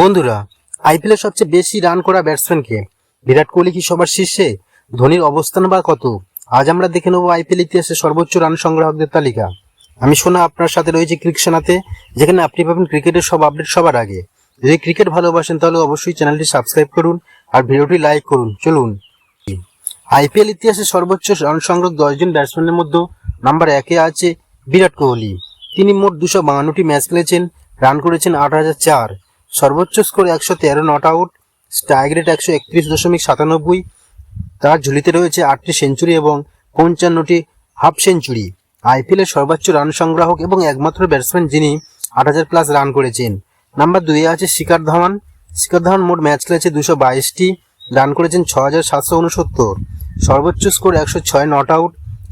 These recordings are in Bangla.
বন্ধুরা, আইপিএলের সবচেয়ে বেশি রান করা ব্যাটসম্যান কে? বিরাট কোহলি কি সবার শীর্ষে? ধোনির অবস্থান বা কত? আজ আমরা দেখে নেব আইপিএল ইতিহাসে সর্বোচ্চ রান সংগ্রাহকদের তালিকা। আমি শোনা আপনার সাথে রয়েছে ক্রিকশনাতে, যেখানে আপনি পাবেন ক্রিকেটের সব আপডেট সবার আগে। যদি ক্রিকেট ভালোবাসেন তাহলে অবশ্যই চ্যানেলটি সাবস্ক্রাইব করুন আর ভিডিওটি লাইক করুন। চলুন, আইপিএল ইতিহাসে সর্বোচ্চ রান সংগ্রহ 10 জন ব্যাটসম্যানের মধ্যে নাম্বার 1-এ আছে বিরাট কোহলি। তিনি মোট 252টি ম্যাচ খেলেছেন, রান করেছেন 8,004, সর্বোচ্চ score 113 not out, strike rate 131.97। তার ঝুলিতে রয়েছে 8টি সেঞ্চুরি এবং 55টি হাফ সেঞ্চুরি। আইপিএল এর সর্বোচ্চ রান সংগ্রাহক এবং একমাত্র ব্যাটসম্যান যিনি 8,000+ রান করেছেন। নাম্বার 2-এ আছে শিখর ধাওয়ান। শিখর ধাওয়ান মোট ম্যাচ খেলেছে 222টি, রান করেছেন 6,769, সর্বোচ্চ score 106 not out,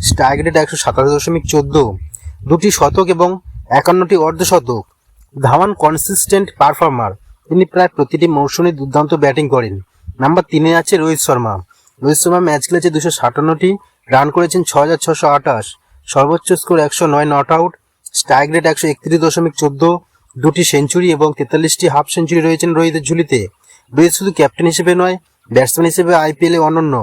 strike rate 127.14, দুটি শতক এবং 51টি অর্ধশতক। ধাওয়ান কনসিস্টেন্ট পারফর্মার, তিনি প্রায় প্রতিটি মৌসুমে দুর্দান্ত ব্যাটিং করেন। নাম্বার 3-এ আছে রোহিত শর্মা। রোহিত শর্মা ম্যাচ খেলেছে 257টি, রান করেছেন 6,628, সর্বোচ্চ score 109 not out, strike rate 131.14, দুটি সেঞ্চুরি এবং 43টি হাফ সেঞ্চুরি রয়েছেন রোহিতের ঝুলিতে। রোহিত শুধু ক্যাপ্টেন হিসেবে নয়, ব্যাটসম্যান হিসেবে আইপিএল এ অনন্য।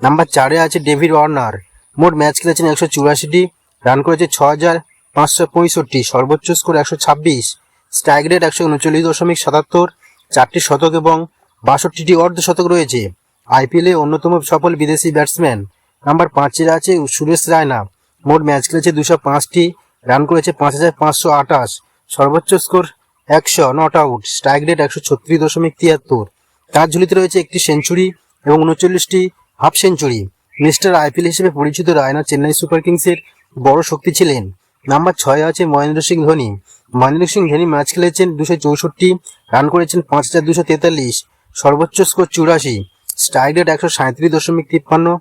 নাম্বার 4-এ আছে ডেভিড ওয়ার্নার। মোট ম্যাচ খেলেছেন 184টি, রান করেছে 6,565, সর্বোচ্চ স্কোর 126, স্ট্রাইক রেট 139.77, 4টি শতক এবং 62টি অর্ধশতক রয়েছে। আইপিএল এ অন্যতম সফল বিদেশি ব্যাটসম্যান। নাম্বার 5-এ আছে সুরেশ রায়না। মোট ম্যাচ খেলেছে 205টি, রান করেছে 5,528, সর্বোচ্চ score 100 not out, strike rate 136.73। তার ঝুলিতে রয়েছে একটি সেঞ্চুরি এবং 39টি হাফ সেঞ্চুরি। মিস্টার আইপিএল হিসেবে পরিচিত রায়না চেন্নাই সুপার কিংসের বড় শক্তি ছিলেন। নাম্বার 6-এ আছে মহেন্দ্র সিং ধোনি। মহেন্দ্র সিং ধোনি ম্যাচ খেলেছেন 264, রান করেছেন 5,243, সর্বোচ্চ স্কোর 84, স্ট্রাইক রেট 137.53।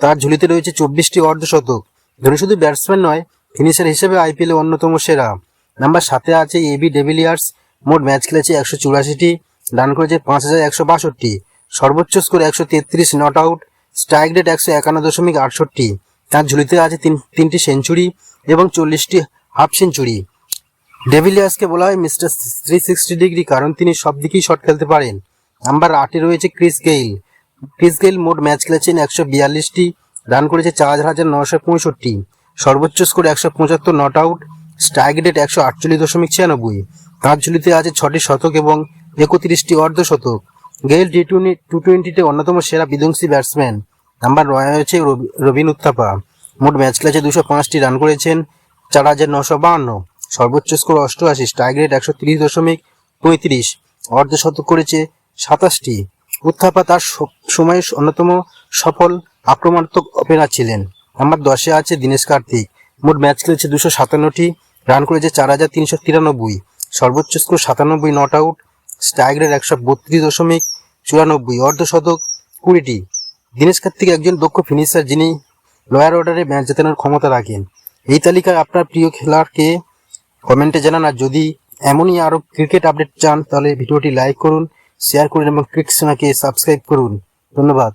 তার ঝুলিতে রয়েছে 24টি অর্ধশতক। ধোনি শুধু ব্যাটসম্যান নয়, ফিনিশার হিসেবে আইপিএল এ অন্যতম সেরা। নাম্বার 7-এ আছে এবি ডিভিলিয়ার্স। মোট ম্যাচ খেলেছে 184টি, রান করেছে 5,162, সর্বোচ্চ score 133 not out, strike rate 151.68। তার ঝুলিতে আছে তিনটি সেঞ্চুরি এবং 40টি হাফ সেঞ্চুরি। ডেভিলিয়ার্সকে বলা হয় মিস্টার 360 ডিগ্রি, কারণ তিনি সব দিকেই শট খেলতে পারেন। নাম্বার 8-এ রয়েছে ক্রিস গেইল। ক্রিস গেইল মোট ম্যাচ খেলেছেন 142টি, রান করেছে 4,965, সর্বোচ্চ score 175 not out, strike rate 148.96। তার ঝুলিতে আছে 6টি শতক এবং 31টি অর্ধশতক। গেইল টি-20তে অন্যতম সেরা বিধ্বংসী ব্যাটসম্যান। নাম্বার 9-এ রয়েছে রবিন উত্থাপা। মোট ম্যাচ খেলেছে 205টি, রান করেছেন 4,952, সর্বোচ্চ স্কোর 88, স্ট্রাইক রেট 130.35, অর্ধশতক করেছে 27টি। উত্থাপা তার সময়ের অন্যতম সফল আক্রমণাত্মক ওপেনার ছিলেন। নাম্বার 10-এ আছে দীনেশ কার্তিক। মোট ম্যাচ খেলেছে 257টি, রান করেছে 4,393, সর্বোচ্চ score 97 not out, strike rate 132.94, অর্ধশতক 20টি। দীনেশ কার্তিক একজন দক্ষ ফিনিশার, যিনি লোয়ার অর্ডারে ম্যাচ জেতানোর ক্ষমতা রাখেন। এই তালিকায় আপনার প্রিয় খেলোয়াড়কে কমেন্টে জানান। আর যদি এমনই আরো ক্রিকেট আপডেট চান তাহলে ভিডিওটি লাইক করুন, শেয়ার করুন এবং ক্রিকশনাকে সাবস্ক্রাইব করুন। ধন্যবাদ।